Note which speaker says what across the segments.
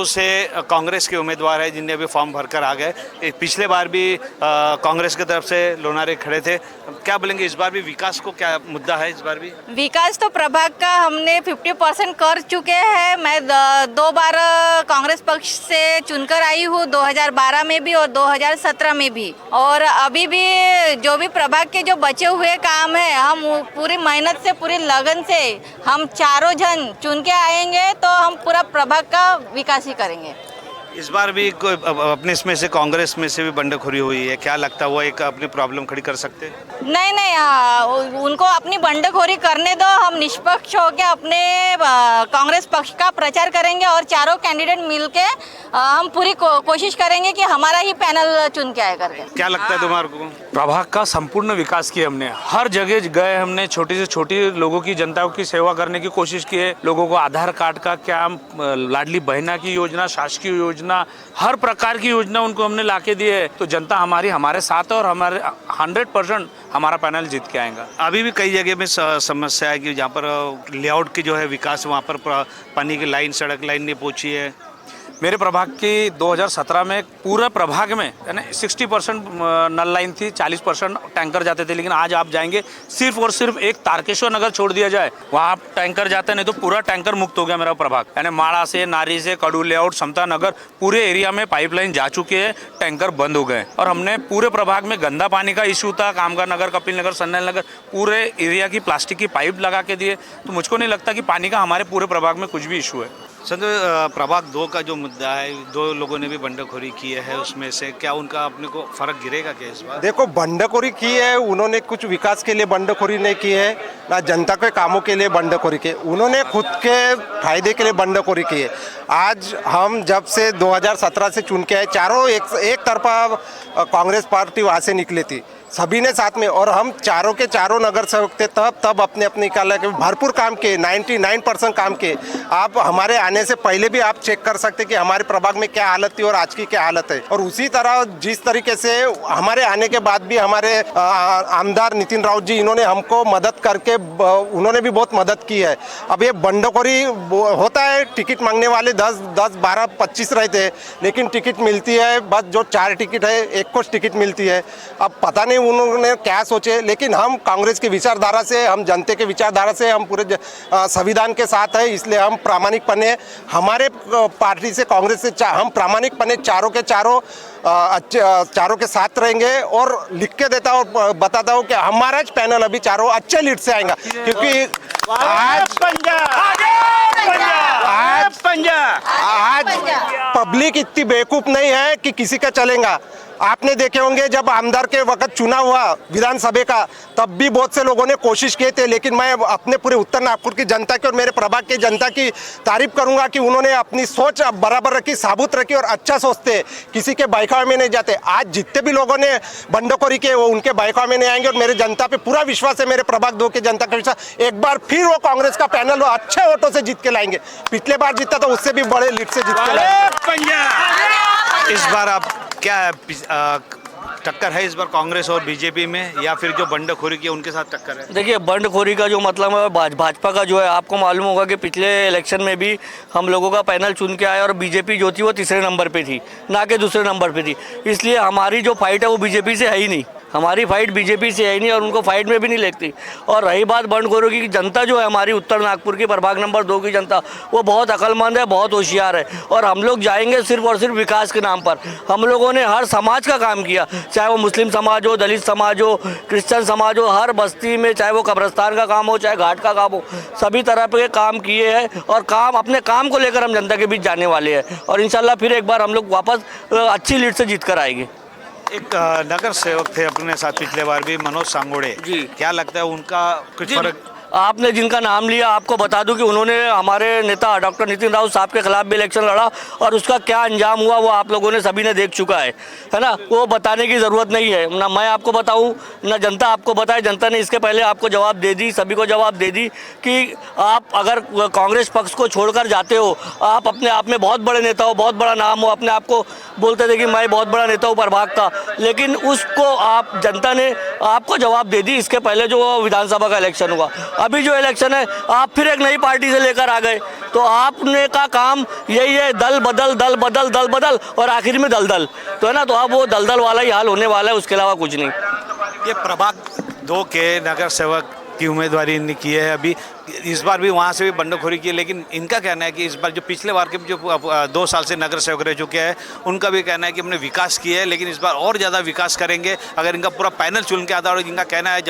Speaker 1: से कांग्रेस के उम्मीदवार है जिनने अभी फॉर्म भरकर आ गए। पिछले बार भी कांग्रेस की तरफ से लोनारे खड़े थे। क्या बोलेंगे इस बार भी विकास को क्या मुद्दा है? इस बार भी
Speaker 2: विकास तो प्रभाग का हमने 50% कर चुके हैं। मैं 2 बार कांग्रेस पक्ष से चुनकर आई हूँ, 2012 में भी और 2017 में भी। और अभी भी जो भी प्रभाग के जो बचे हुए काम है, हम पूरी मेहनत से, पूरी लगन से हम चारों जन चुन के आएंगे तो हम पूरा प्रभाग का विकास ही करेंगे।
Speaker 1: इस बार भी कोई अपने इसमें से कांग्रेस में से भी बंडखोरी हुई है, क्या लगता है वो एक अपनी प्रॉब्लम खड़ी कर सकते हैं?
Speaker 2: नहीं, उनको अपनी बंडखोरी करने दो। हम निष्पक्ष होकर अपने कांग्रेस पक्ष का प्रचार करेंगे और चारों कैंडिडेट मिलके हम पूरी कोशिश करेंगे कि हमारा ही पैनल चुन के आए करके।
Speaker 1: क्या लगता है तुम्हारे को?
Speaker 3: प्रभाग का संपूर्ण विकास किया हमने, हर जगह गए, हमने छोटी से छोटी लोगों की, जनता की सेवा करने की कोशिश की है। लोगों को आधार कार्ड का क्या, लाडली बहना की योजना, शासकीय योजना, हर प्रकार की योजना उनको हमने लाके दी है। तो जनता हमारे साथ है और हमारे 100% हमारा पैनल जीत के आएगा।
Speaker 1: अभी भी कई जगह में समस्या है कि जहाँ पर लेआउट की जो है विकास, वहाँ पर पानी की लाइन, सड़क लाइन नहीं पहुँची है।
Speaker 3: मेरे प्रभाग की 2017 में पूरे प्रभाग में यानी 60% नल लाइन थी, 40% टैंकर जाते थे। लेकिन आज आप जाएंगे, सिर्फ और सिर्फ एक तारकेश्वर नगर छोड़ दिया जाए, वहाँ टैंकर जाते, नहीं तो पूरा टैंकर मुक्त हो गया मेरा प्रभाग। यानी माड़ा से, नारी से, कड़ू लेआउट, समता नगर, पूरे एरिया में पाइपलाइन जा चुकी है, टैंकर बंद हो गए। और हमने पूरे प्रभाग में गंदा पानी का इशू था, कामगार नगर, कपिल नगर, सन्नैल नगर, पूरे एरिया की प्लास्टिक की पाइप लगा के दिए। तो मुझको नहीं लगता कि पानी का हमारे पूरे प्रभाग में कुछ भी इशू है।
Speaker 1: संत, प्रभाग 2 का जो मुद्दा है, 2 लोगों ने भी बंडखोरी की है, उसमें से क्या उनका अपने को फर्क गिरेगा क्या इस बार?
Speaker 4: देखो, बंडखोरी की है उन्होंने, कुछ विकास के लिए बंडखोरी नहीं की है, ना जनता के कामों के लिए बंडखोरी की, उन्होंने खुद के फायदे के लिए बंडखोरी की है। आज हम जब से 2017 से चुन के आए, चारों एक तरफा कांग्रेस पार्टी वहाँ से निकली थी, सभी ने साथ में, और हम चारों के चारों नगर सेवक थे, तब अपने अपने निकाला के भरपूर काम किए, 99% काम किए। आप हमारे आने से पहले भी आप चेक कर सकते कि हमारे प्रभाग में क्या हालत थी और आज की क्या हालत है। और उसी तरह जिस तरीके से हमारे आने के बाद भी हमारे आमदार नितिन राउत जी, इन्होंने हमको मदद करके, उन्होंने भी बहुत मदद की है। अब ये बंडखोरी होता है, टिकट मांगने वाले 10, 12, 25 रहते हैं, लेकिन टिकट मिलती है बस जो 4 टिकट है, एक को टिकट मिलती है। अब पता नहीं उन्होंने क्या सोचे, लेकिन हम कांग्रेस की विचारधारा से, हम जनता के विचारधारा से, हम पूरे संविधान के साथ है, इसलिए हम प्रामाणिकपने हमारे पार्टी से, कांग्रेस से हम प्रामाणिकपने चारों के साथ रहेंगे। और लिख के देता हूँ और बताता हूँ कि हमारा पैनल अभी चारों अच्छे लीड से आएगा, क्योंकि आज पब्लिक इतनी बेवकूफ नहीं है कि किसी का चलेगा। आपने देखे होंगे जब आमदार के वक्त चुनाव हुआ विधानसभा का, तब भी बहुत से लोगों ने कोशिश किए थे, लेकिन मैं अपने पूरे उत्तर नागपुर की जनता की और मेरे प्रभाग की जनता की तारीफ करूंगा कि उन्होंने अपनी सोच बराबर रखी, साबुत रखी और अच्छा सोचते, किसी के बहकावे में नहीं जाते। आज जितने भी लोगों ने बंडखोरी की वो उनके बहकावे में नहीं आएंगे, और मेरे जनता पे पूरा विश्वास है, मेरे प्रभाग 2 की जनता का विश्वास। एक बार फिर वो कांग्रेस का पैनल वो अच्छे वोटों से जीत के लाएंगे। पिछले बार जीता तो उससे भी बड़े लीड से जीत के लाएंगे।
Speaker 1: इस बार आप क्या टक्कर है इस बार कांग्रेस और बीजेपी में, या फिर जो बंडखोरी की उनके साथ टक्कर है?
Speaker 5: देखिए, बंडखोरी का जो मतलब है, भाजपा का जो है, आपको मालूम होगा कि पिछले इलेक्शन में भी हम लोगों का पैनल चुन के आए और बीजेपी जो थी वो तीसरे नंबर पे थी, ना कि दूसरे नंबर पे थी। इसलिए हमारी जो फाइट है वो बीजेपी से है ही नहीं, हमारी फाइट बीजेपी से है ही नहीं और उनको फाइट में भी नहीं लगती। और रही बात बंडखोरों की, जनता जो है हमारी उत्तर नागपुर की प्रभाग नंबर 2 की जनता, वो बहुत अक्लमंद है, बहुत होशियार है। और हम लोग जाएंगे सिर्फ और सिर्फ विकास के नाम पर। हम लोगों ने हर समाज का काम किया, चाहे वो मुस्लिम समाज हो, दलित समाज हो, क्रिश्चियन समाज हो, हर बस्ती में, चाहे वो कब्रस्तान का काम हो, चाहे घाट का काम हो, सभी तरह के काम किए हैं। और अपने काम को लेकर हम जनता के बीच जाने वाले हैं और इंशाल्लाह फिर एक बार हम लोग वापस अच्छी लीड से जीत कर आएंगे।
Speaker 1: एक नगर सेवक थे अपने साथ पिछले बार भी, मनोज सांगोड़े जी, क्या लगता है उनका कुछ फर्क?
Speaker 5: आपने जिनका नाम लिया, आपको बता दूं कि उन्होंने हमारे नेता डॉक्टर नितिन राउत साहब के खिलाफ भी इलेक्शन लड़ा और उसका क्या अंजाम हुआ वो आप लोगों ने सभी ने देख चुका है ना। वो बताने की ज़रूरत नहीं है, ना मैं आपको बताऊं ना जनता आपको बताए। जनता ने इसके पहले आपको जवाब दे दी, सभी को जवाब दे दी कि आप अगर कांग्रेस पक्ष को छोड़कर जाते हो, आप अपने आप में बहुत बड़े नेता हो, बहुत बड़ा नाम हो, अपने आप को बोलते थे कि मैं बहुत बड़ा नेता हूँ प्रभाग का, लेकिन उसको आप जनता ने आपको जवाब दे दी इसके पहले जो विधानसभा का इलेक्शन हुआ। अभी जो इलेक्शन है आप फिर एक नई पार्टी से लेकर आ गए, तो आपने का काम यही है, दल बदल दल बदल दल बदल और आखिर में दलदल, तो है ना। तो अब वो दलदल वाला ही हाल होने वाला है, उसके अलावा कुछ नहीं।
Speaker 1: ये प्रभाग 2 के नगर सेवक की उम्मीदवारी इन्हें की है, अभी इस बार भी वहाँ से भी बंडखोरी की है, लेकिन इनका कहना है कि इस बार जो पिछले बार के जो 2 साल से नगर सेवक रह चुके हैं उनका भी कहना है कि हमने विकास किया है, लेकिन इस बार और ज़्यादा विकास करेंगे। अगर इनका पूरा पैनल चुन के आता है और इनका कहना है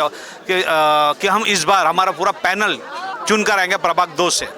Speaker 1: कि हम इस बार हमारा पूरा पैनल चुन कर आएंगे प्रभाग 2 से।